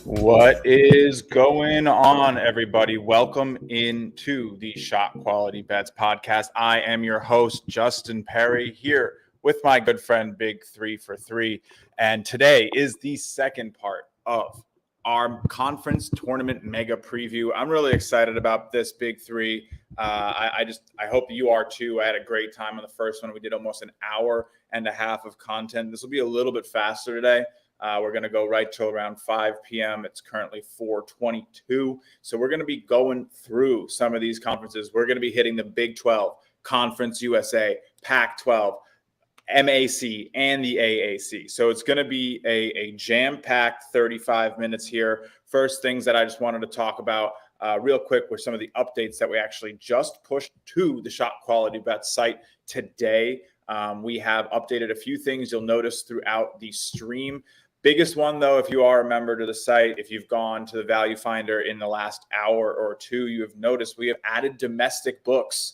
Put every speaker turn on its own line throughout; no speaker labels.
What is going on, everybody? Welcome into the Shot Quality Bets podcast. I am your host, Justin Perri, here with my good friend, Big 3 for 3. And today is the second part of our conference tournament mega preview. I'm really excited about this, Big 3. I hope you are too. I had a great time on the first one. We did almost an hour and a half of content. This will be a little bit faster today. We're going to go right till around 5 p.m. It's currently 4:22. So we're going to be going through some of these conferences. We're going to be hitting the Big 12, Conference USA, Pac-12, MAC, and the AAC. So it's going to be a jam-packed 35 minutes here. First things that I just wanted to talk about real quick were some of the updates that we actually just pushed to the Shot Quality Bets site today. We have updated a few things you'll notice throughout the stream. Biggest one, though, if you are a member to the site, if you've gone to the Value Finder in the last hour or two, you have noticed we have added domestic books.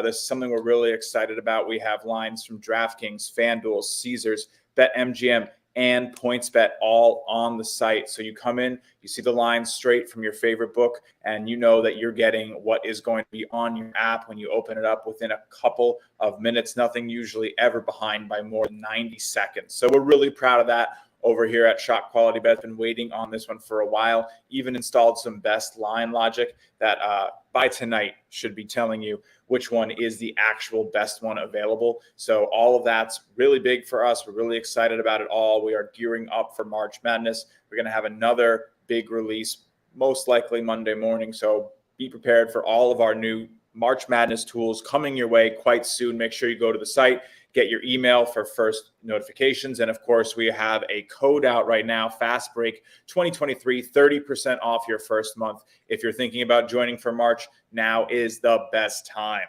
This is something we're really excited about. We have lines from DraftKings, FanDuel, Caesars, BetMGM, and PointsBet all on the site. So you come in, you see the lines straight from your favorite book, and you know that you're getting what is going to be on your app when you open it up within a couple of minutes. Nothing usually ever behind by more than 90 seconds. So we're really proud of that. Over here at Shot Quality Bet, been waiting on this one for a while. Even installed some best line logic that by tonight should be telling you which one is the actual best one available. So all of that's really big for us. We're really excited about it all. We are gearing up for March Madness. We're going to have another big release, most likely Monday morning. So be prepared for all of our new March Madness tools coming your way quite soon. Make sure you go to the site, get your email for first notifications. And of course, we have a code out right now, Fast Break 2023, 30% off your first month. If you're thinking about joining for March, now is the best time.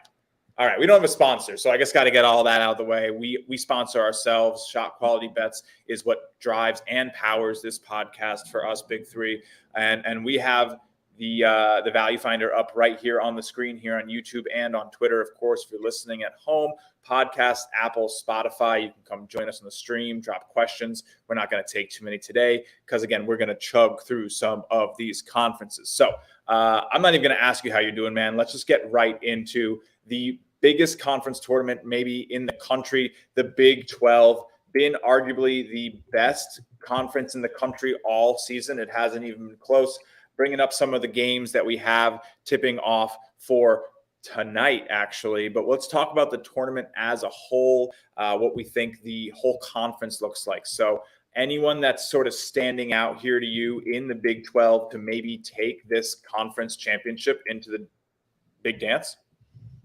All right, we don't have a sponsor, so I guess got to get all that out of the way. We sponsor ourselves. Shot Quality Bets is what drives and powers this podcast for us, Big 3. And we have the Value Finder up right here on the screen here on YouTube and on Twitter. Of course, if you're listening at home, podcast, Apple, Spotify, you can come join us on the stream, drop questions. We're not going to take too many today because, again, we're going to chug through some of these conferences. So I'm not even going to ask you how you're doing, man. Let's just get right into the biggest conference tournament maybe in the country, the Big 12. Been arguably the best conference in the country all season. It hasn't even been close. Bringing up some of the games that we have tipping off for tonight, actually. But let's talk about the tournament as a whole, what we think the whole conference looks like. So anyone that's sort of standing out here to you in the Big 12 to maybe take this conference championship into the big dance?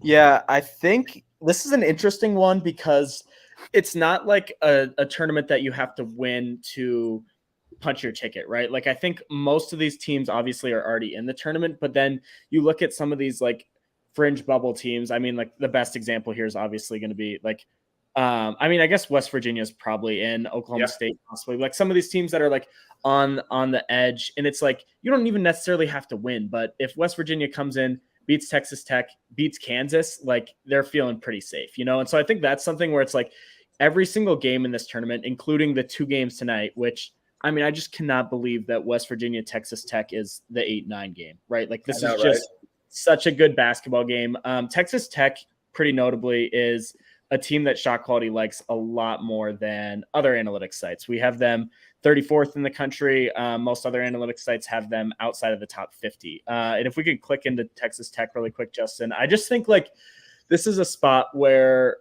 Yeah, I think this is an interesting one because it's not like a tournament that you have to win to punch your ticket, right? Like I think most of these teams obviously are already in the tournament, but then you look at some of these like fringe bubble teams. I mean, like the best example here is obviously going to be like, I guess West Virginia is probably in, Oklahoma State possibly. Like some of these teams that are like on the edge, and it's like you don't even necessarily have to win, but if West Virginia comes in, beats Texas Tech, beats Kansas, like they're feeling pretty safe, you know? And so I think that's something where it's like every single game in this tournament, including the 2 games tonight, which I just cannot believe that West Virginia, Texas Tech is the 8-9 game, right? Like this is just such a good basketball game. Texas Tech, pretty notably, is a team that Shot Quality likes a lot more than other analytics sites. We have them 34th in the country. Most other analytics sites have them outside of the top 50. And if we could click into Texas Tech really quick, Justin, I just think like this is a spot where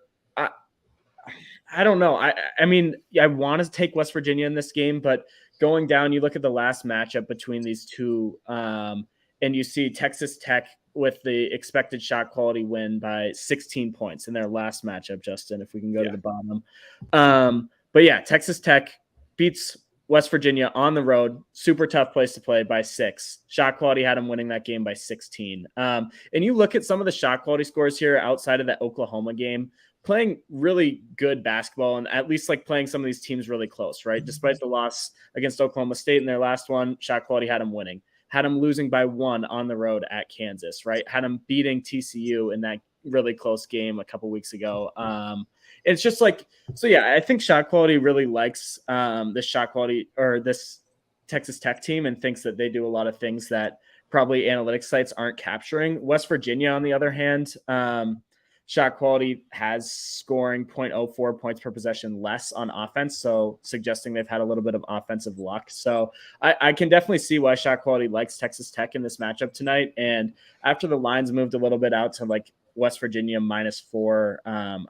I don't know. I mean, I want to take West Virginia in this game, but going down, you look at the last matchup between these two, and you see Texas Tech with the expected Shot Quality win by 16 points in their last matchup, Justin, if we can go to the bottom. But yeah, Texas Tech beats West Virginia on the road. Super tough place to play by 6. Shot Quality had them winning that game by 16. And you look at some of the Shot Quality scores here outside of that Oklahoma game, playing really good basketball and at least like playing some of these teams really close, right? Despite the loss against Oklahoma State in their last one, Shot Quality had them winning, had them losing by 1 on the road at Kansas, right? Had them beating TCU in that really close game a couple weeks ago. It's just like, so yeah, I think Shot Quality really likes this Shot Quality or this Texas Tech team and thinks that they do a lot of things that probably analytics sites aren't capturing. West Virginia, on the other hand, ShotQuality has scoring 0.04 points per possession less on offense, so suggesting they've had a little bit of offensive luck. So I can definitely see why ShotQuality likes Texas Tech in this matchup tonight. And after the lines moved a little bit out to like West Virginia -4,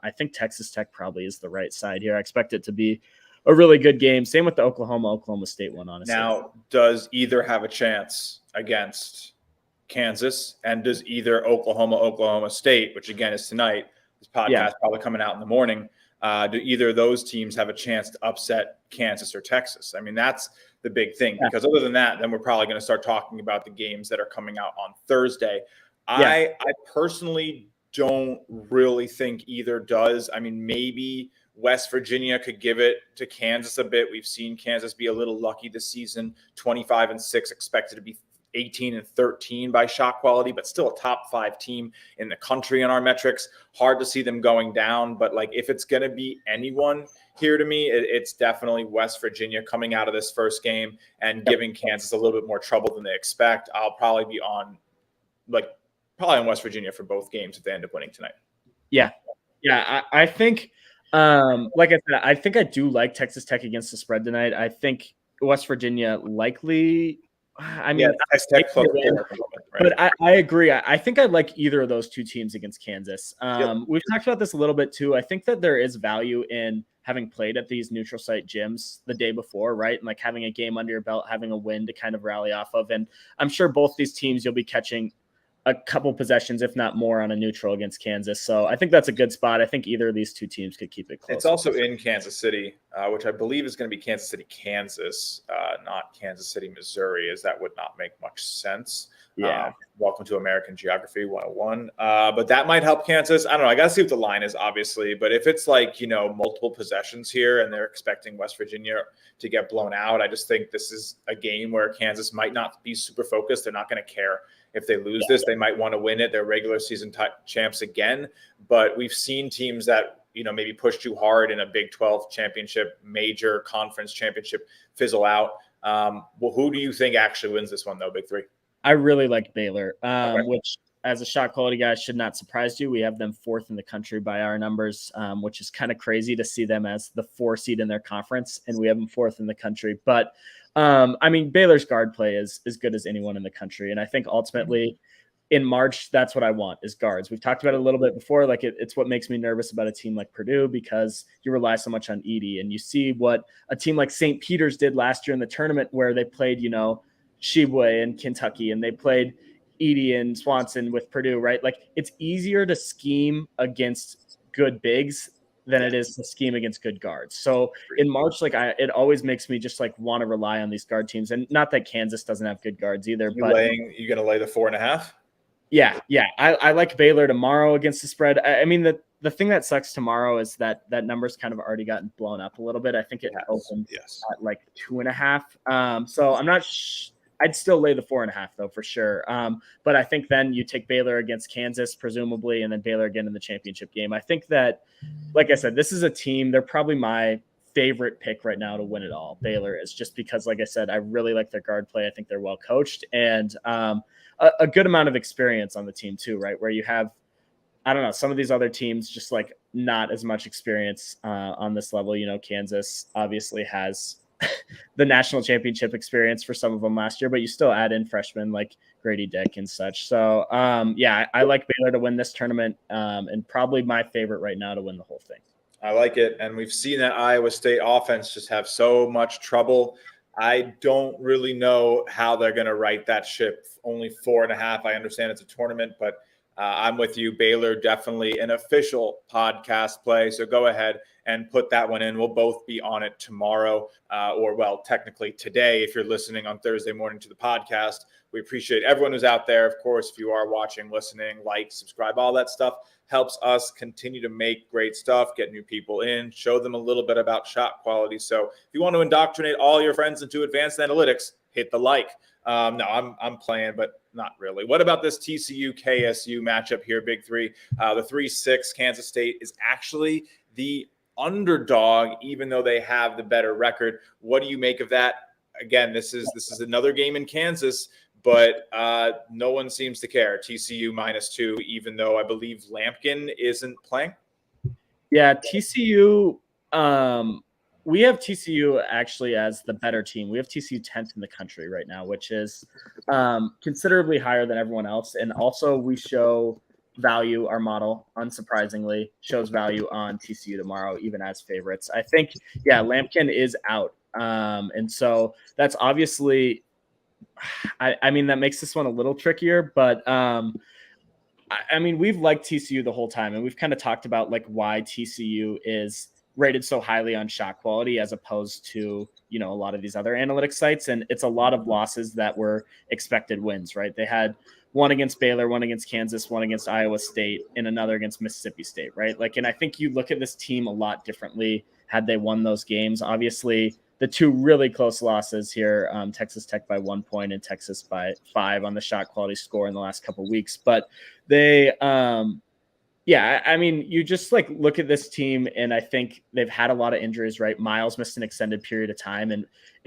I think Texas Tech probably is the right side here. I expect it to be a really good game. Same with the Oklahoma State one, honestly.
Now, does either have a chance against Kansas, and does either Oklahoma State, which again is tonight, this podcast probably coming out in the morning, do either of those teams have a chance to upset Kansas or Texas? I mean, that's the big thing, because other than that, then we're probably going to start talking about the games that are coming out on Thursday. I personally don't really think either does. I mean, maybe West Virginia could give it to Kansas a bit. We've seen Kansas be a little lucky this season, 25-6, expected to be 18-13 by ShotQuality, but still a top 5 team in the country in our metrics. Hard to see them going down, but like if it's going to be anyone here to me, it's definitely West Virginia coming out of this first game and giving Kansas a little bit more trouble than they expect. I'll probably be on West Virginia for both games if they end up winning tonight.
Yeah. I think, like I said, I think I do like Texas Tech against the spread tonight. I think West Virginia likely. I mean,
Texas Tech
but I agree. I think I like either of those two teams against Kansas. We've talked about this a little bit too. I think that there is value in having played at these neutral site gyms the day before, right? And like having a game under your belt, having a win to kind of rally off of. And I'm sure both these teams you'll be catching a couple possessions, if not more, on a neutral against Kansas. So I think that's a good spot. I think either of these two teams could keep it close.
It's also in Kansas City, which I believe is going to be Kansas City, Kansas, not Kansas City, Missouri, as that would not make much sense.
Yeah.
Welcome to American Geography 101. But that might help Kansas. I don't know. I got to see what the line is, obviously. But if it's like, multiple possessions here and they're expecting West Virginia to get blown out, I just think this is a game where Kansas might not be super focused. They're not going to care. If they lose this, they might want to win it. They're regular season champs again. But we've seen teams that, maybe push too hard in a Big 12 championship, major conference championship, fizzle out. Well, who do you think actually wins this one, though, Big Three?
I really like Baylor, which as a ShotQuality guy should not surprise you. We have them 4th in the country by our numbers, which is kind of crazy to see them as the 4 seed in their conference, and we have them 4th in the country. But I mean, Baylor's guard play is as good as anyone in the country. And I think ultimately in March, that's what I want is guards. We've talked about it a little bit before. Like it's what makes me nervous about a team like Purdue, because you rely so much on Edey, and you see what a team like St. Peter's did last year in the tournament, where they played, Sheboygan and Kentucky, and they played Edey and Swanson with Purdue, right? Like it's easier to scheme against good bigs than it is to scheme against good guards. So in March, it always makes me just want to rely on these guard teams. And not that Kansas doesn't have good guards either.
You going to lay the 4.5?
Yeah. I like Baylor tomorrow against the spread. I mean, the thing that sucks tomorrow is that number's kind of already gotten blown up a little bit. I think it opened at 2.5. So I'm not I'd still lay the 4.5 though, for sure. But I think then you take Baylor against Kansas, presumably, and then Baylor again in the championship game. I think that, like I said, this is a team, they're probably my favorite pick right now to win it all. Baylor is, just because, like I said, I really like their guard play. I think they're well coached, and a good amount of experience on the team too, right? Where you have, I don't know, some of these other teams just not as much experience on this level. Kansas obviously has the national championship experience for some of them last year, but you still add in freshmen like Grady Dick and such. So I like Baylor to win this tournament, and probably my favorite right now to win the whole thing.
I like it. And we've seen that Iowa State offense just have so much trouble. I don't really know how they're going to right that ship. Only 4.5. I understand it's a tournament, but I'm with you. Baylor, definitely an official podcast play. So go ahead and put that one in. We'll both be on it tomorrow, technically today, if you're listening on Thursday morning to the podcast. We appreciate everyone who's out there. Of course, if you are watching, listening, like, subscribe, all that stuff helps us continue to make great stuff, get new people in, show them a little bit about ShotQuality. So if you want to indoctrinate all your friends into advanced analytics, hit the like. No, I'm playing, but not really. What about this TCU KSU matchup here, Big Three? The 3-6 Kansas State is actually the underdog, even though they have the better record. What do you make of that? again, this is another game in Kansas, but no one seems to care. TCU -2, even though I believe Lampkin isn't playing.
Yeah, TCU. We have TCU actually as the better team. We have TCU 10th in the country right now, which is considerably higher than everyone else. And also, we show value. Our model, unsurprisingly, shows value on TCU tomorrow, even as favorites. I think, yeah, Lampkin is out, and so that's obviously. I mean, that makes this one a little trickier, but I mean, we've liked TCU the whole time, and we've kind of talked about like why TCU is rated so highly on ShotQuality as opposed to, you know, a lot of these other analytics sites. And it's a lot of losses that were expected wins, right? They had one against Baylor, one against Kansas, one against Iowa State, and another against Mississippi State, right? Like, and I think you look at this team a lot differently had they won those games. Obviously, the two really close losses here, Texas Tech by 1 point and Texas by 5 on the ShotQuality score in the last couple of weeks. But they, yeah, I mean, you just like look at this team, and I think they've had a lot of injuries, right? Miles missed an extended period of time, and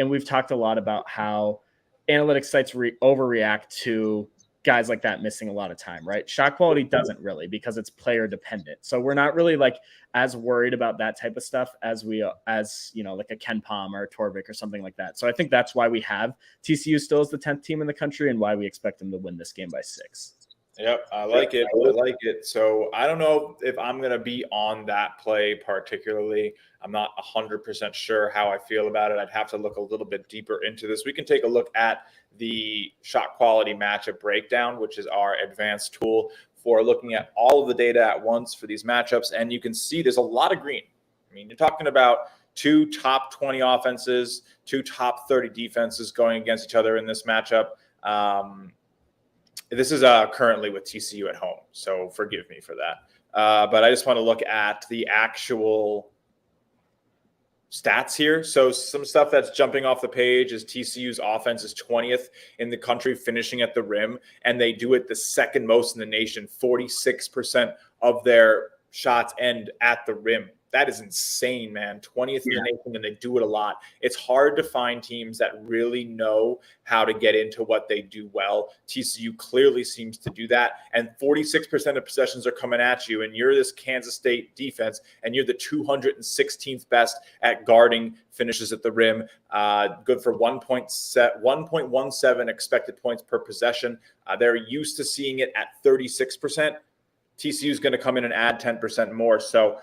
we've talked a lot about how analytics sites overreact to guys like that missing a lot of time, right? ShotQuality doesn't really, because it's player dependent. So we're not really like as worried about that type of stuff as you know, like a Ken Palm or a Torvik or something like that. So I think that's why we have TCU still as the 10th team in the country and why we expect them to win this game by 6.
Yep, I like it. I like it. So I don't know if I'm going to be on that play particularly. I'm not 100% sure how I feel about it. I'd have to look a little bit deeper into this. We can take a look at the ShotQuality matchup breakdown, which is our advanced tool for looking at all of the data at once for these matchups. And you can see there's a lot of green. I mean, you're talking about 2 top 20 offenses, 2 top 30 defenses going against each other in this matchup. This is currently with TCU at home, so forgive me for that. But I just want to look at the actual stats here. So some stuff that's jumping off the page is TCU's offense is 20th in the country, finishing at the rim, and they do it the second most in the nation. 46% of their shots end at the rim. That is insane, man. 20th in the nation, and they do it a lot. It's hard to find teams that really know how to get into what they do well. TCU clearly seems to do that. And 46% of possessions are coming at you, and you're this Kansas State defense, and you're the 216th best at guarding finishes at the rim. Good for 1.17 expected points per possession. They're used to seeing it at 36%. TCU is going to come in and add 10% more. So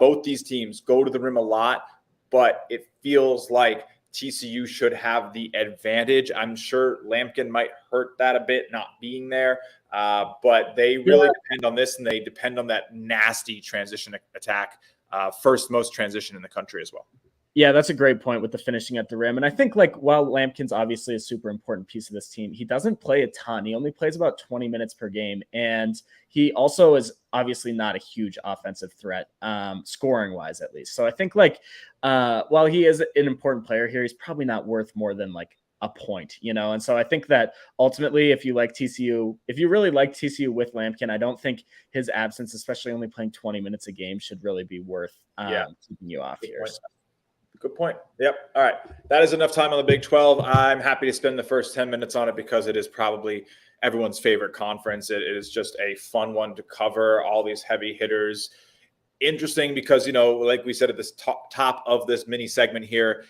both these teams go to the rim a lot, but it feels like TCU should have the advantage. I'm sure Lampkin might hurt that a bit not being there, but they really depend on this, and they depend on that nasty transition attack, first most transition in the country as well.
Yeah, that's a great point with the finishing at the rim. And I think like while Lampkin's obviously a super important piece of this team, he doesn't play a ton. He only plays about 20 minutes per game. And he also is obviously not a huge offensive threat, scoring wise, at least. So I think like while he is an important player here, he's probably not worth more than like a point, you know? And so I think that ultimately, if you like TCU, if you really like TCU with Lampkin, I don't think his absence, especially only playing 20 minutes a game, should really be worth keeping you off here. So.
Good point. Yep. All right. That is enough time on the Big 12. I'm happy to spend the first 10 minutes on it because it is probably everyone's favorite conference. It is just a fun one to cover, all these heavy hitters. Interesting because, you know, like we said at this top of this mini segment here,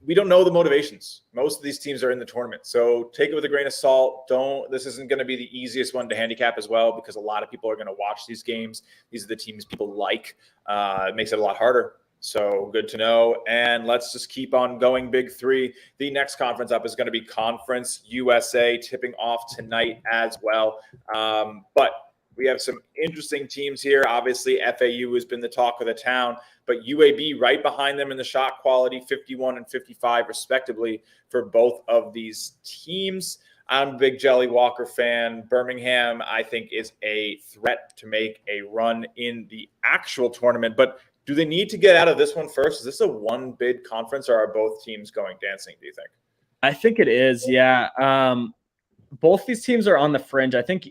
we don't know the motivations. Most of these teams are in the tournament. So take it with a grain of salt. This isn't going to be the easiest one to handicap as well because a lot of people are going to watch these games. These are the teams people like. It makes it a lot harder. So good to know. And let's just keep on going. Big 3. The next conference up is going to be Conference USA, tipping off tonight as well. But we have some interesting teams here. Obviously, FAU has been the talk of the town, but UAB right behind them in the ShotQuality, 51 and 55 respectively for both of these teams. I'm a big Jelly Walker fan. Birmingham, I think, is a threat to make a run in the actual tournament, but do they need to get out of this one first? Is this a one bid conference, or are both teams going dancing, do you think?
I think it is, yeah. Both these teams are on the fringe. I think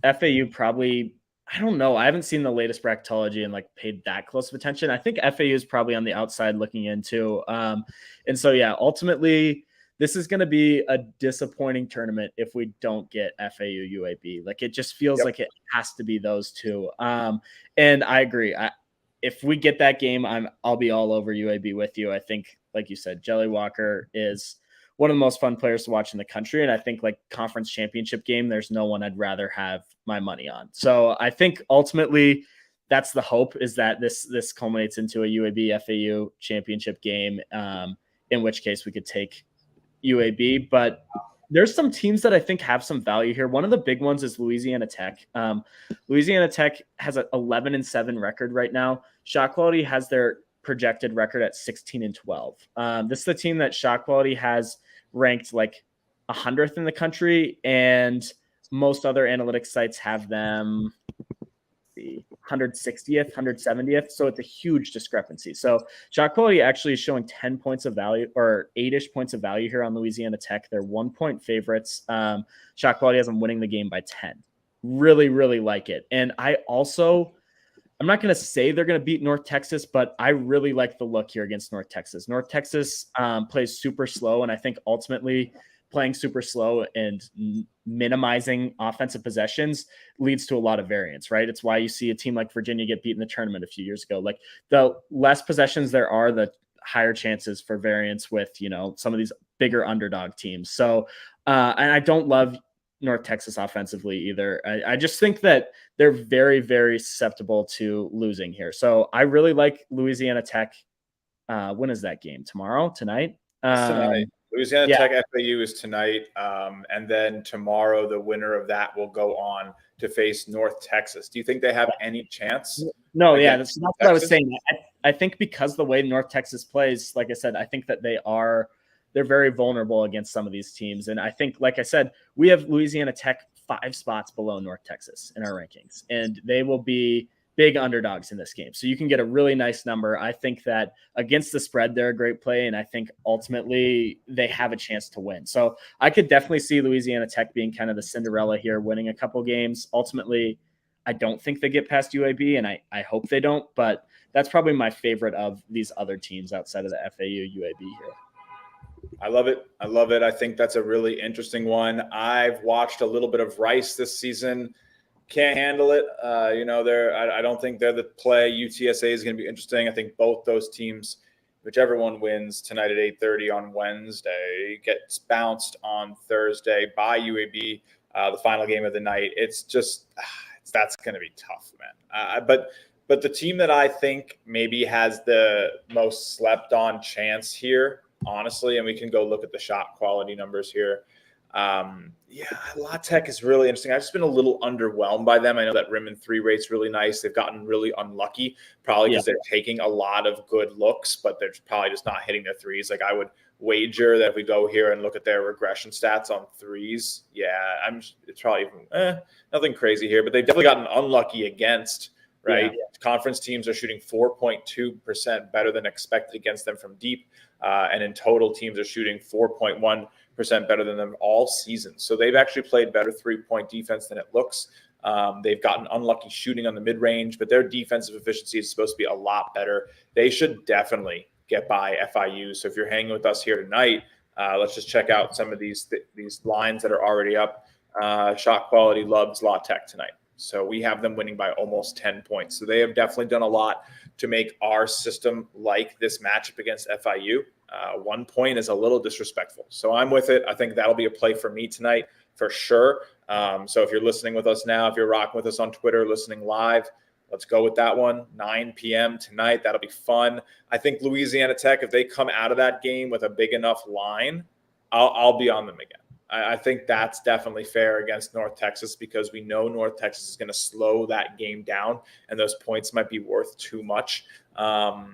FAU probably I don't know. I haven't seen the latest bracketology and like paid that close of attention. I think FAU is probably on the outside looking into. And so, yeah, ultimately, this is going to be a disappointing tournament if we don't get FAU UAB. Like it just feels like it has to be those two. And I agree. If we get that game, I'll be all over UAB with you. I think, like you said, Jelly Walker is one of the most fun players to watch in the country. And I think like conference championship game, there's no one I'd rather have my money on. So I think ultimately that's the hope, is that this culminates into a UAB FAU championship game, in which case we could take UAB. But there's some teams that I think have some value here. One of the big ones is Louisiana Tech. Louisiana Tech has an 11-7 record right now. ShotQuality has their projected record at 16-12. This is the team that ShotQuality has ranked like 100th in the country, and most other analytics sites have them 160th, 170th. So it's a huge discrepancy. So ShotQuality actually is showing 10 points of value, or 8-ish points of value here on Louisiana Tech. They're 1-point favorites. ShotQuality has them winning the game by 10. Really, really like it. And I'm not going to say they're going to beat North Texas, but I really like the look here against North Texas. North Texas plays super slow, and I think ultimately playing super slow and minimizing offensive possessions leads to a lot of variance, right? It's why you see a team like Virginia get beat in the tournament a few years ago. Like the less possessions there are, the higher chances for variance with, some of these bigger underdog teams. So, and I don't love North Texas offensively either. I just think that they're very, very susceptible to losing here. So I really like Louisiana Tech. When is that game? Tonight?
Tonight. Louisiana Tech FAU is tonight. And then tomorrow, the winner of that will go on to face North Texas. Do you think they have any chance?
No, that's what I was saying. I think because the way North Texas plays, like I said, I think that they're very vulnerable against some of these teams. And I think, like I said, we have Louisiana Tech 5 spots below North Texas in our rankings, and they will be big underdogs in this game. So you can get a really nice number. I think that against the spread, they're a great play, and I think ultimately they have a chance to win. So I could definitely see Louisiana Tech being kind of the Cinderella here, winning a couple games. Ultimately, I don't think they get past UAB, and I hope they don't, but that's probably my favorite of these other teams outside of the FAU UAB here.
I love it. I think that's a really interesting one. I've watched a little bit of Rice this season. Can't handle it. I don't think they're the play. UTSA is going to be interesting. I think both those teams, whichever one wins tonight at 8:30 on Wednesday, gets bounced on Thursday by UAB, the final game of the night. It's just that's going to be tough, man. But the team that I think maybe has the most slept on chance here, honestly, and we can go look at the ShotQuality numbers here. La Tech is really interesting. I've just been a little underwhelmed by them. I know that rim and 3 rate's really nice. They've gotten really unlucky, probably because they're taking a lot of good looks, but they're probably just not hitting their threes. Like I would wager that if we go here and look at their regression stats on threes, it's probably even nothing crazy here, but they've definitely gotten unlucky against. Right. Yeah. Conference teams are shooting 4.2% better than expected against them from deep. And in total, teams are shooting 4.1% better than them all season. So they've actually played better 3-point defense than it looks. They've gotten unlucky shooting on the mid-range, but their defensive efficiency is supposed to be a lot better. They should definitely get by FIU. So if you're hanging with us here tonight, let's just check out some of these lines that are already up. ShotQuality loves La Tech tonight. So we have them winning by almost 10 points. So they have definitely done a lot to make our system like this matchup against FIU. 1 point is a little disrespectful. So I'm with it. I think that'll be a play for me tonight for sure. So if you're listening with us now, if you're rocking with us on Twitter, listening live, let's go with that one. 9 p.m. tonight. That'll be fun. I think Louisiana Tech, if they come out of that game with a big enough line, I'll be on them again. I think that's definitely fair against North Texas because we know North Texas is going to slow that game down and those points might be worth too much. That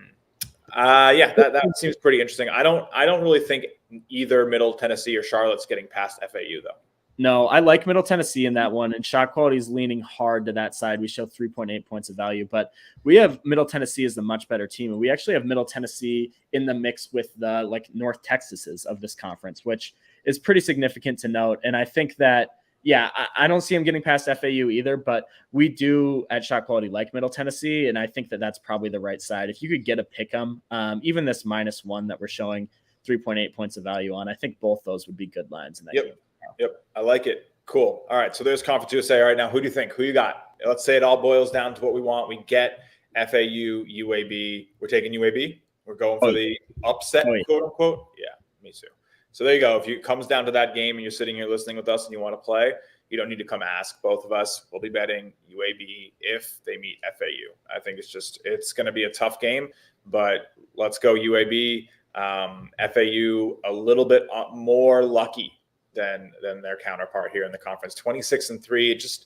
seems pretty interesting. I don't really think either Middle Tennessee or Charlotte's getting past FAU though.
No, I like Middle Tennessee in that one, and ShotQuality is leaning hard to that side. We show 3.8 points of value, but we have Middle Tennessee as the much better team, and we actually have Middle Tennessee in the mix with the North Texases of this conference, which is pretty significant to note. And I think that Yeah, I don't see him getting past FAU either, but we do at ShotQuality like Middle Tennessee, and I think that that's probably the right side. If you could get a pick 'em, even this -1 that we're showing 3.8 points of value on, I think both those would be good lines in that game.
Yep, I like it. Cool. All right, so there's Conference USA right now. Who do you think? Who you got? Let's say it all boils down to what we want. We get FAU, UAB. We're taking UAB. We're going for the upset, quote unquote. Yeah, me too. So there you go. If it comes down to that game and you're sitting here listening with us and you want to play, you don't need to come ask both of us. We'll be betting UAB if they meet FAU. I think it's going to be a tough game, but let's go UAB. FAU a little bit more lucky than their counterpart here in the conference. 26-3.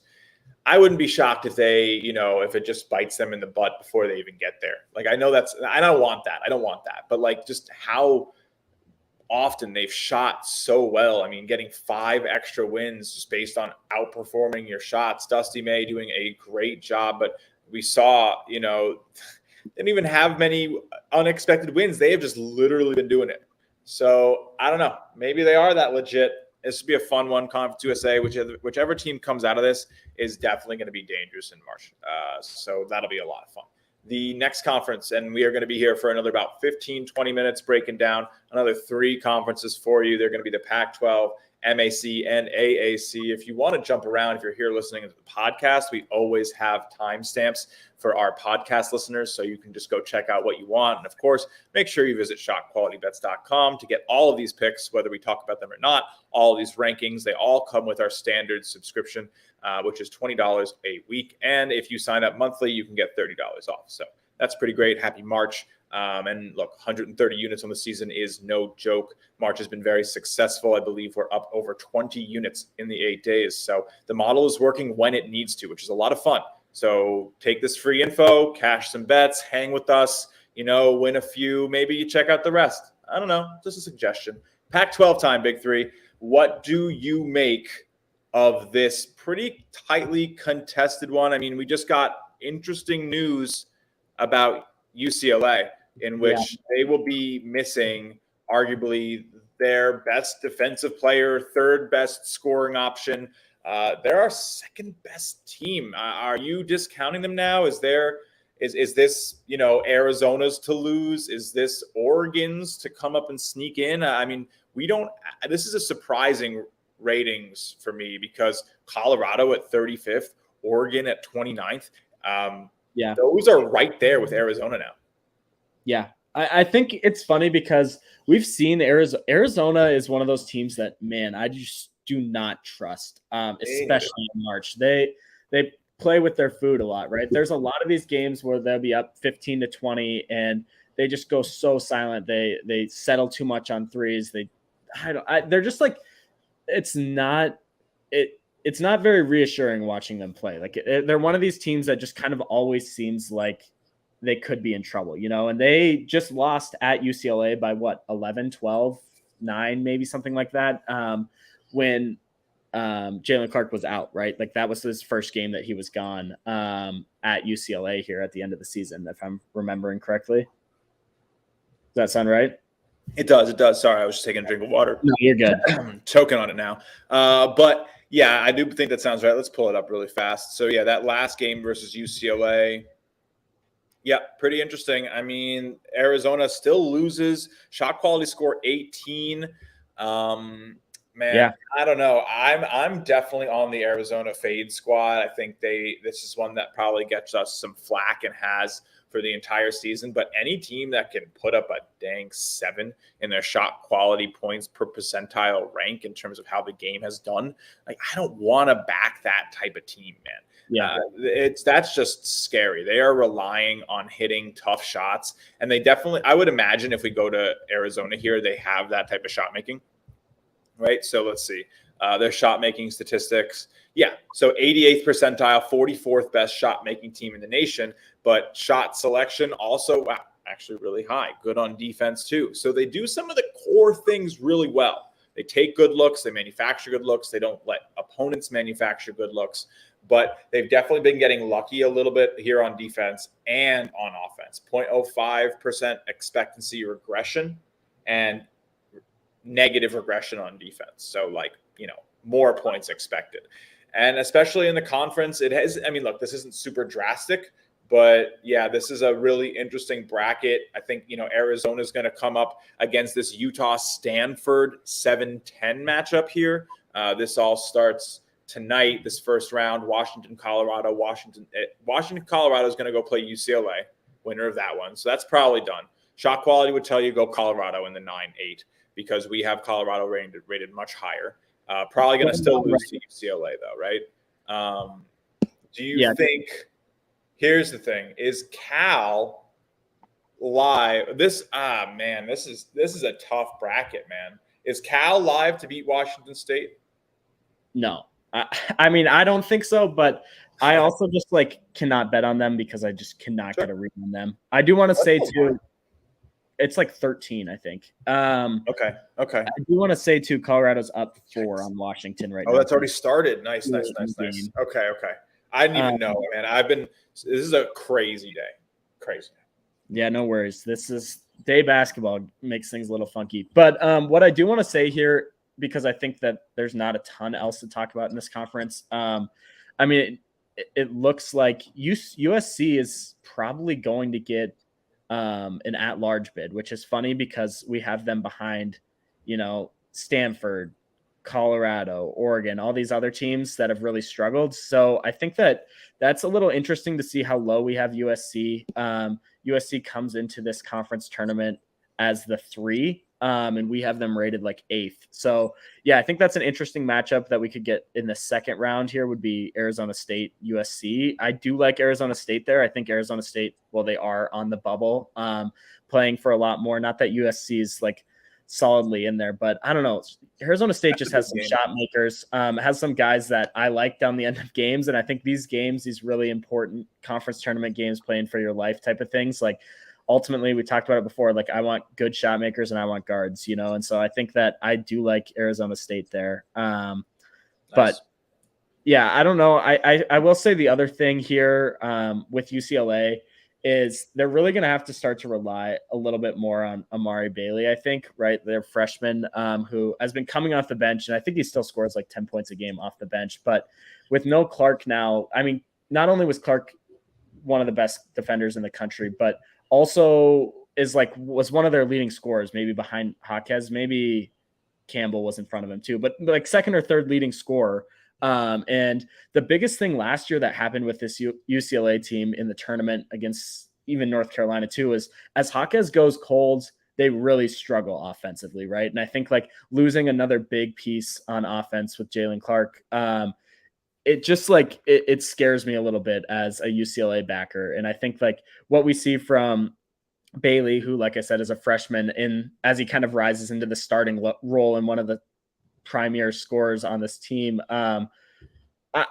I wouldn't be shocked if if it just bites them in the butt before they even get there. Like, I know I don't want that. But like, just how often they've shot so well. I mean, getting 5 extra wins just based on outperforming your shots. Dusty May doing a great job, but we saw, didn't even have many unexpected wins. They have just literally been doing it. So I don't know. Maybe they are that legit. This would be a fun one. Conference USA, whichever team comes out of this is definitely going to be dangerous in March. So that'll be a lot of fun. The next conference, and we are going to be here for another about 15, 20 minutes breaking down another 3 conferences for you. They're going to be the Pac-12, MAC, and AAC. If you want to jump around, if you're here listening to the podcast, we always have timestamps for our podcast listeners, so you can just go check out what you want. And of course, make sure you visit ShotQualityBets.com to get all of these picks, whether we talk about them or not. All of these rankings, they all come with our standard subscription, which is $20 a week. And if you sign up monthly, you can get $30 off. So that's pretty great. Happy March. And look, 130 units on the season is no joke. March has been very successful. I believe we're up over 20 units in the 8 days. So the model is working when it needs to, which is a lot of fun. So take this free info, cash some bets, hang with us, win a few, maybe you check out the rest. I don't know, just a suggestion. Pac-12 time, Big Three. What do you make of this pretty tightly contested one? I mean, we just got interesting news about UCLA, in which they will be missing arguably their best defensive player, third best scoring option. They're our second best team. Are you discounting them now? Is this Arizona's to lose? Is this Oregon's to come up and sneak in? I mean, this is a surprising ratings for me, because Colorado at 35th, Oregon at 29th. Those are right there with Arizona now. Yeah,
I think it's funny because we've seen Arizona is one of those teams that, man, I just do not trust, especially in March. They play with their food a lot, right? There's a lot of these games where they'll be up 15-20 and they just go so silent. They settle too much on threes. They're just like, it's not very reassuring watching them play. Like, they're one of these teams that just kind of always seems like they could be in trouble, and they just lost at UCLA by 11, 12, 9, maybe something like that. When Jalen Clark was out, right? Like, that was his first game that he was gone at UCLA here at the end of the season, if I'm remembering correctly. Does that sound right?
It does. Sorry, I was just taking a drink of water.
No, you're good.
I'm choking on it now. But yeah, I do think that sounds right. Let's pull it up really fast. So yeah, that last game versus UCLA. Yeah, pretty interesting. I mean, Arizona still loses. ShotQuality score 18. I don't know. I'm definitely on the Arizona fade squad. I think this is one that probably gets us some flack and has for the entire season. But any team that can put up a dang 7 in their shot quality points per percentile rank in terms of how the game has done, like, I don't want to back that type of team, man.
Yeah,
that's just scary. They are relying on hitting tough shots, and they definitely, I would imagine if we go to Arizona here, they have that type of shot making, right? So let's see their shot making statistics. Yeah, so 88th percentile, 44th best shot making team in the nation, but shot selection also actually really high. Good on defense too. So they do some of the core things really well. They take good looks, they manufacture good looks, they don't let opponents manufacture good looks. But they've definitely been getting lucky a little bit here on defense and on offense. 0.05% expectancy regression and negative regression on defense. So, like, more points expected. And especially in the conference, it has, I mean, look, this isn't super drastic, but yeah, this is a really interesting bracket. I think, Arizona is going to come up against this Utah-Stanford 7-10 matchup here. This all starts tonight, this first round, Washington, Colorado. Washington, Colorado is going to go play UCLA, winner of that one. So that's probably done. ShotQuality would tell you go Colorado in the 9-8 because we have Colorado rated much higher. Probably going to still lose to UCLA, though, right? Do you think – here's the thing. Is Cal live – this is a tough bracket, man. Is Cal live to beat Washington State?
No. I mean, I don't think so, but I also just cannot bet on them because I just cannot get a read on them. I do want to say too, it's 13, I think.
Okay.
I do want to say too, Colorado's up 4 on Washington right now.
Oh, that's already started. Nice. Okay. I didn't even know, man. This is a crazy day. Crazy.
Yeah, no worries. This is day basketball makes things a little funky. But what I do want to say here, because I think that there's not a ton else to talk about in this conference. I mean, it looks like USC is probably going to get an at-large bid, which is funny because we have them behind, Stanford, Colorado, Oregon, all these other teams that have really struggled. So I think that's a little interesting to see how low we have USC. USC comes into this conference tournament as the 3. And we have them rated 8th. So yeah, I think that's an interesting matchup that we could get in the second round here would be Arizona State, USC. I do like Arizona State there. I think Arizona State, well, they are on the bubble, playing for a lot more. Not that USC is solidly in there, but I don't know. Arizona State just has some shot makers, has some guys that I like down the end of games. And I think these really important conference tournament games, playing for your life type of things, ultimately, we talked about it before. I want good shot makers and I want guards, and so I think that I do like Arizona State there.
Nice.
But yeah, I don't know. I will say the other thing here with UCLA is they're really going to have to start to rely a little bit more on Amari Bailey, I think, right? Their freshman who has been coming off the bench, and I think he still scores 10 points a game off the bench. But with no Clark now, I mean, not only was Clark one of the best defenders in the country, but also was one of their leading scorers, maybe behind Jaquez. Maybe Campbell was in front of him too, but second or third leading scorer. And the biggest thing last year that happened with this UCLA team in the tournament against even North Carolina too is as Jaquez goes cold, they really struggle offensively, right? And I think losing another big piece on offense with Jalen Clark, it just it scares me a little bit as a UCLA backer. And I think what we see from Bailey, who, like I said, is a freshman, as he kind of rises into the starting role and one of the premier scorers on this team, I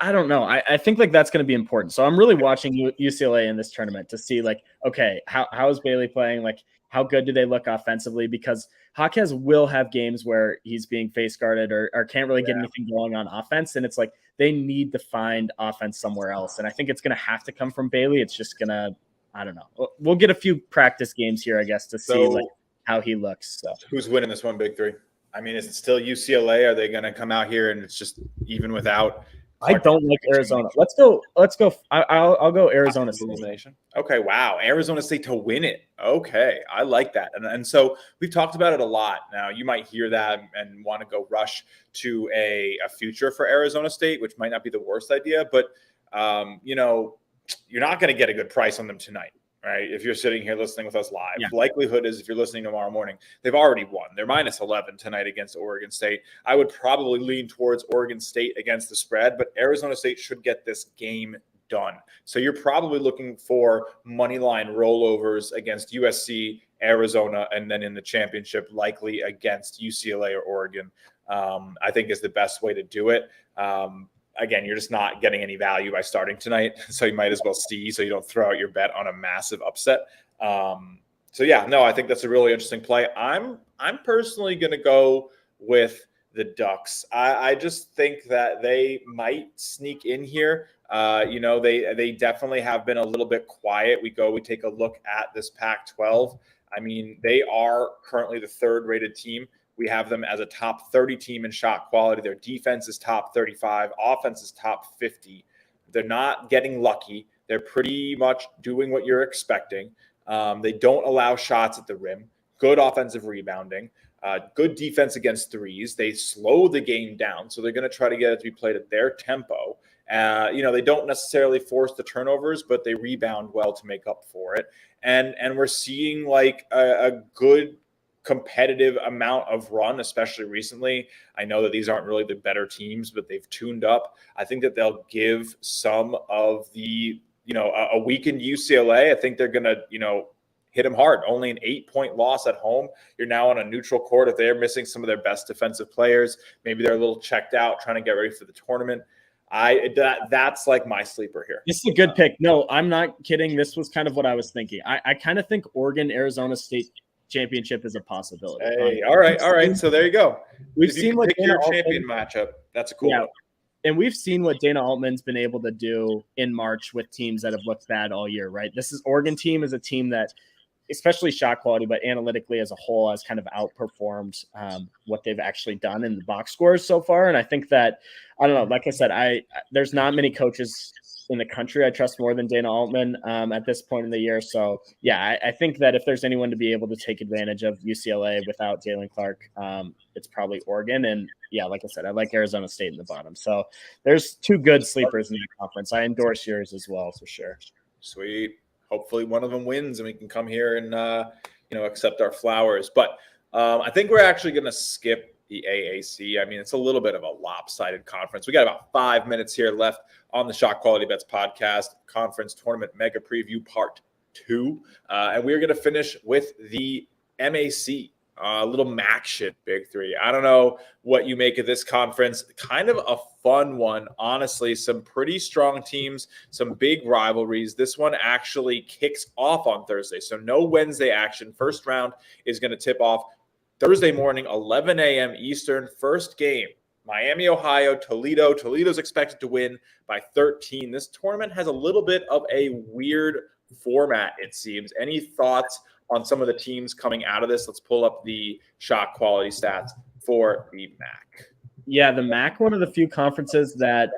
don't know. I think that's going to be important. So I'm really watching UCLA in this tournament to see okay, how is Bailey playing? How good do they look offensively? Because Jaquez will have games where he's being face guarded or can't really get anything going on offense. And it's they need to find offense somewhere else. And I think it's going to have to come from Bailey. It's just going to, I don't know. We'll get a few practice games here, I guess, to see how he looks. So
who's winning this one, Big Three? I mean, is it still UCLA? Are they going to come out here and it's just even without?
I don't like Arizona. Let's go. I'll go Arizona State.
Okay. Wow. Arizona State to win it. Okay. I like that. And so we've talked about it a lot. Now you might hear that and want to go rush to a future for Arizona State, which might not be the worst idea, but you're not going to get a good price on them tonight. Right. If you're sitting here listening with us live, likelihood is if you're listening tomorrow morning, they've already won. They're -11 tonight against Oregon State. I would probably lean towards Oregon State against the spread, but Arizona State should get this game done. So you're probably looking for money line rollovers against USC, Arizona, and then in the championship, likely against UCLA or Oregon, I think is the best way to do it. Again, you're just not getting any value by starting tonight. So you might as well see so you don't throw out your bet on a massive upset. So yeah, no, I think that's a really interesting play. I'm personally going to go with the Ducks. I just think that they might sneak in here. They definitely have been a little bit quiet. We take a look at this Pac-12. I mean, they are currently the third rated team We have them as a top 30 team in shot quality. Their defense is top 35. Offense is top 50. They're not getting lucky. They're pretty much doing what you're expecting. They don't allow shots at the rim. Good offensive rebounding. Good defense against threes. They slow the game down, so they're going to try to get it to be played at their tempo. They don't necessarily force the turnovers, but they rebound well to make up for it. And we're seeing like a good competitive amount of run, especially recently. I know that these aren't really the better teams, but they've tuned up. I think that they'll give some of the, a weakened UCLA. I think they're going to, hit them hard. Only an 8-point loss at home. You're now on a neutral court. If they're missing some of their best defensive players, maybe they're a little checked out trying to get ready for the tournament. That's like my sleeper here.
This is a good pick. No, I'm not kidding. This was kind of what I was thinking. I kind of think Oregon, Arizona State championship is a possibility.
Hey, all right. So there you go.
We've seen what
pick your champion matchup. That's a cool one.
And we've seen what Dana Altman's been able to do in March with teams that have looked bad all year, right? This is Oregon team is a team that, especially shot quality, but analytically as a whole, has kind of outperformed what they've actually done in the box scores so far. And I think that, I don't know, like I said, there's not many coaches in the country I trust more than Dana Altman at this point in the year. So, yeah, I think that if there's anyone to be able to take advantage of UCLA without Jalen Clark, it's probably Oregon. And, yeah, like I said, I like Arizona State in the bottom. So there's two good sleepers in the conference. I endorse yours as well, for sure.
Sweet. Hopefully one of them wins and we can come here and, accept our flowers. But I think we're actually going to skip the AAC. I mean, it's a little bit of a lopsided conference. We got about 5 minutes here left on the Shot Quality Bets podcast, conference tournament mega preview part 2. And we're going to finish with the MAC. Little MAC shit, Big Three. I don't know what you make of this conference. Kind of a fun one, honestly. Some pretty strong teams, some big rivalries. This one actually kicks off on Thursday, so no Wednesday action. First round is going to tip off Thursday morning, 11 a.m. Eastern. First game, Miami, Ohio, Toledo. Toledo's expected to win by 13. This tournament has a little bit of a weird format, it seems. Any thoughts on some of the teams coming out of this? Let's pull up the shot quality stats for the MAC.
Yeah, the MAC, one of the few conferences that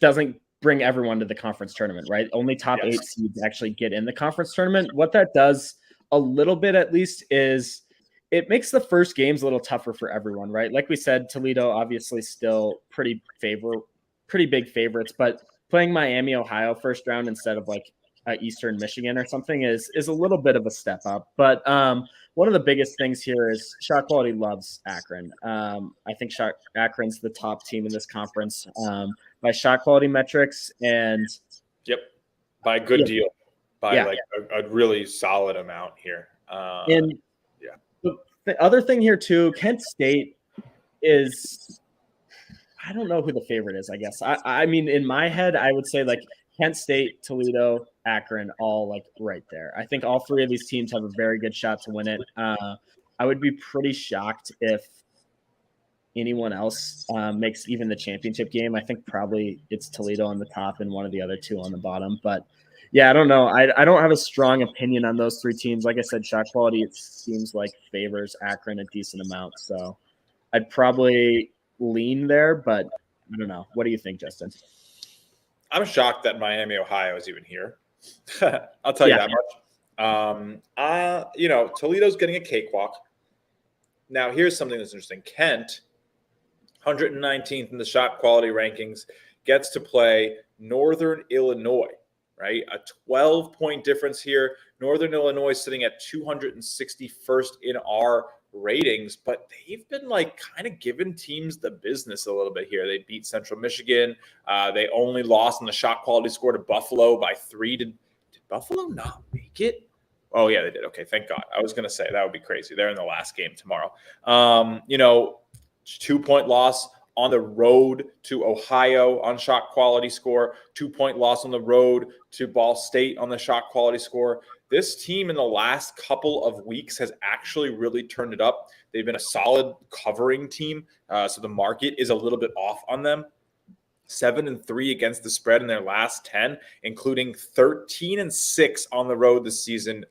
doesn't bring everyone to the conference tournament, right? Only top 8 seeds actually get in the conference tournament. What that does a little bit, at least, is it makes the first games a little tougher for everyone, right? Like we said, Toledo obviously still pretty big favorites, but playing Miami, Ohio first round instead of like Eastern Michigan or something is a little bit of a step up. But one of the biggest things here is Shot Quality loves Akron. I think Akron's the top team in this conference by Shot Quality metrics. And
by a good deal, by a really solid amount here.
The other thing here too, Kent State is, I don't know who the favorite is, I guess. I mean, in my head, I would say like Kent State, Toledo, Akron, all like right there. I think all 3 of these teams have a very good shot to win it. I would be pretty shocked if anyone else makes even the championship game. I think probably it's Toledo on the top and one of the other 2 on the bottom. But yeah, I don't know. I don't have a strong opinion on those 3 teams. Like I said, shot quality, it seems like favors Akron a decent amount. So I'd probably lean there, but I don't know. What do you think, Justin?
I'm shocked that Miami, Ohio is even here. I'll tell you that much. Toledo's getting a cakewalk. Now, here's something that's interesting. Kent, 119th in the shot quality rankings, gets to play Northern Illinois, right? A 12-point difference here. Northern Illinois is sitting at 261st in our ratings, but they've been like kind of giving teams the business a little bit here. They beat Central Michigan. They only lost in the shot quality score to Buffalo by 3. Did Buffalo not make it? Oh yeah, they did. Okay, thank God. I was going to say that would be crazy. They're in the last game tomorrow. 2-point loss on the road to Ohio on shot quality score, 2-point loss on the road to Ball State on the shot quality score. This team in the last couple of weeks has actually really turned it up. They've been a solid covering team, so the market is a little bit off on them. 7-3 against the spread in their last 10, including 13-6 on the road this season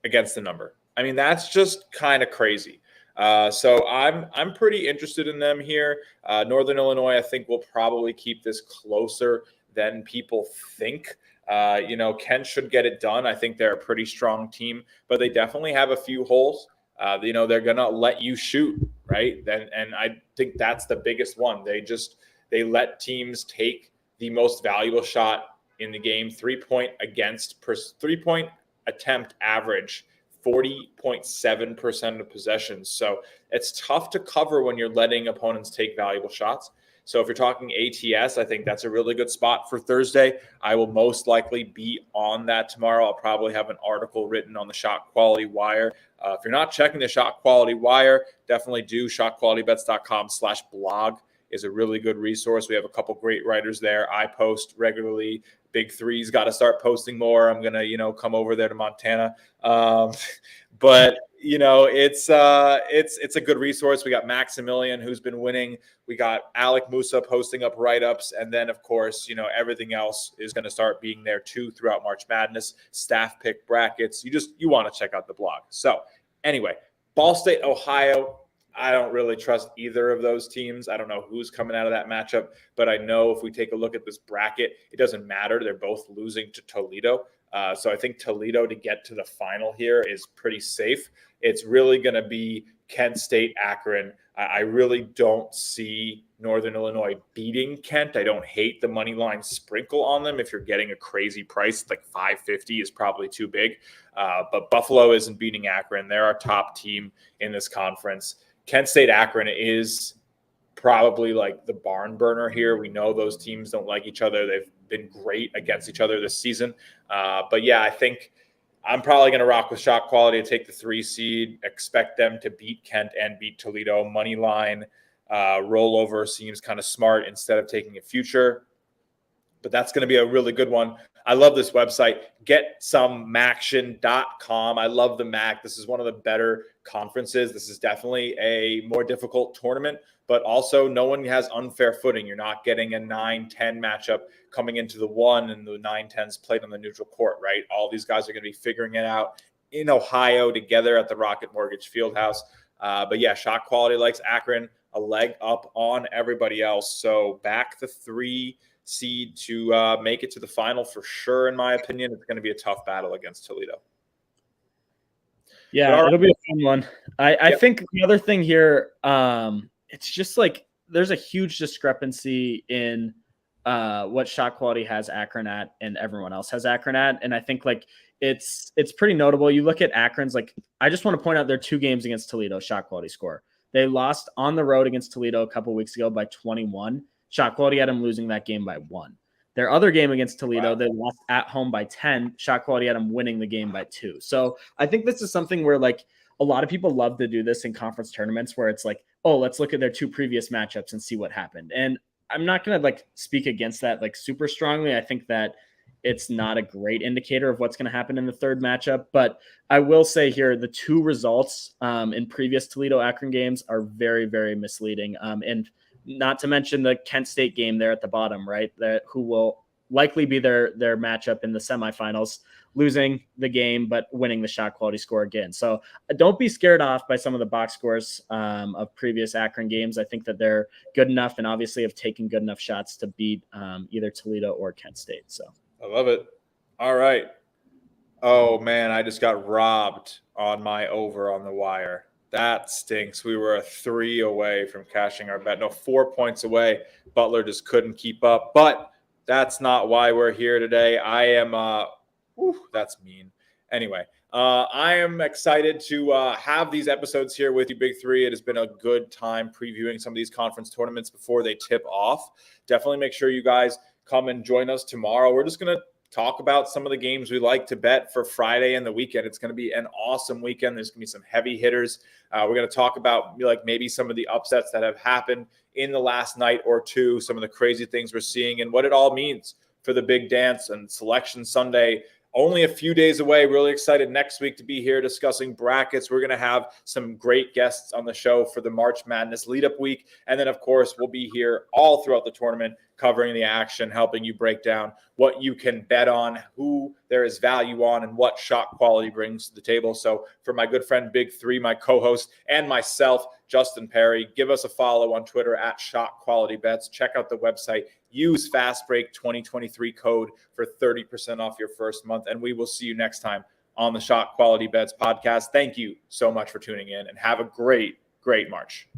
against the number. I mean, that's just kind of crazy. So I'm pretty interested in them here. Northern Illinois, I think, will probably keep this closer than people think. Kent should get it done. I think they're a pretty strong team, but they definitely have a few holes. They're going to let you shoot, right? And I think that's the biggest one. They let teams take the most valuable shot in the game, 3-point attempt average, 40.7% of possessions. So it's tough to cover when you're letting opponents take valuable shots. So if you're talking ATS, I think that's a really good spot for Thursday. I will most likely be on that tomorrow. I'll probably have an article written on the ShotQuality Wire. If you're not checking the ShotQuality Wire, definitely do. ShotQualityBets.com/blog is a really good resource. We have a couple great writers there. I post regularly. Big Three's got to start posting more. I'm going to, come over there to Montana. But it's a good resource. We got Maximilian, who's been winning. We got Alec Musa posting up write-ups. And then, of course, everything else is going to start being there too throughout March Madness, staff pick brackets. You want to check out the blog. So anyway, Ball State, Ohio. I don't really trust either of those teams. I don't know who's coming out of that matchup, but I know if we take a look at this bracket, it doesn't matter. They're both losing to Toledo. So I think Toledo to get to the final here is pretty safe. It's really going to be Kent State, Akron. I really don't see Northern Illinois beating Kent. I don't hate the money line sprinkle on them. If you're getting a crazy price, like $5.50 is probably too big. But Buffalo isn't beating Akron. They're our top team in this conference. Kent State, Akron is probably like the barn burner here. We know those teams don't like each other. They've been great against each other this season. But yeah, I think I'm probably going to rock with ShotQuality to take the 3 seed, expect them to beat Kent and beat Toledo. Money line rollover seems kind of smart instead of taking a future. But that's going to be a really good one. I love this website, GetSomeMaction.com. I love the MAC. This is one of the better conferences. This is definitely a more difficult tournament, but also no one has unfair footing. You're not getting a 9-10 matchup coming into the 1 and the 9-10s played on the neutral court, right? All these guys are going to be figuring it out in Ohio together at the Rocket Mortgage Fieldhouse. But yeah, ShotQuality likes Akron, a leg up on everybody else. So back the 3 seed to make it to the final for sure. In my opinion, it's going to be a tough battle against Toledo.
Yeah, it'll be a fun one. I think the other thing here, it's just like there's a huge discrepancy in what ShotQuality has Akron at and everyone else has Akron at. And I think like it's pretty notable. You look at Akron's, like, I just want to point out their 2 games against Toledo ShotQuality score. They lost on the road against Toledo a couple weeks ago by 21. ShotQuality had them losing that game by 1. Their other game against Toledo, They lost at home by 10. ShotQuality had them winning the game by 2. So I think this is something where like a lot of people love to do this in conference tournaments where it's like, oh, let's look at their 2 previous matchups and see what happened. And I'm not going to like speak against that like super strongly. I think that it's not a great indicator of what's going to happen in the 3rd matchup. But I will say here, the 2 results in previous Toledo-Akron games are very, very misleading. And not to mention the Kent State game there at the bottom, right? Who will likely be their matchup in the semifinals, losing the game, but winning the ShotQuality score again. So don't be scared off by some of the box scores of previous Akron games. I think that they're good enough and obviously have taken good enough shots to beat either Toledo or Kent State. So
I love it. All right. Oh man, I just got robbed on my over on the wire. That stinks. We were a 3 away from cashing our bet. No, 4 points away. Butler just couldn't keep up. But that's not why we're here today. I am that's mean. Anyway, I am excited to have these episodes here with you, Big Three. It has been a good time previewing some of these conference tournaments before they tip off. Definitely make sure you guys come and join us tomorrow. We're just going to talk about some of the games we like to bet for Friday and the weekend. It's going to be an awesome weekend. There's going to be some heavy hitters. We're going to talk about like maybe some of the upsets that have happened in the last night or two, some of the crazy things we're seeing and what it all means for the big dance and Selection Sunday. Only a few days away. Really excited next week to be here discussing brackets. We're going to have some great guests on the show for the March Madness lead-up week. And then, of course, we'll be here all throughout the tournament covering the action, helping you break down what you can bet on, who there is value on, and what shot quality brings to the table. So for my good friend Big Three, my co-host, and myself, Justin Perri, give us a follow on Twitter at ShotQualityBets. Check out the website. Use FastBreak 2023 code for 30% off your first month. And we will see you next time on the Shot Quality Bets podcast. Thank you so much for tuning in, and have a great March.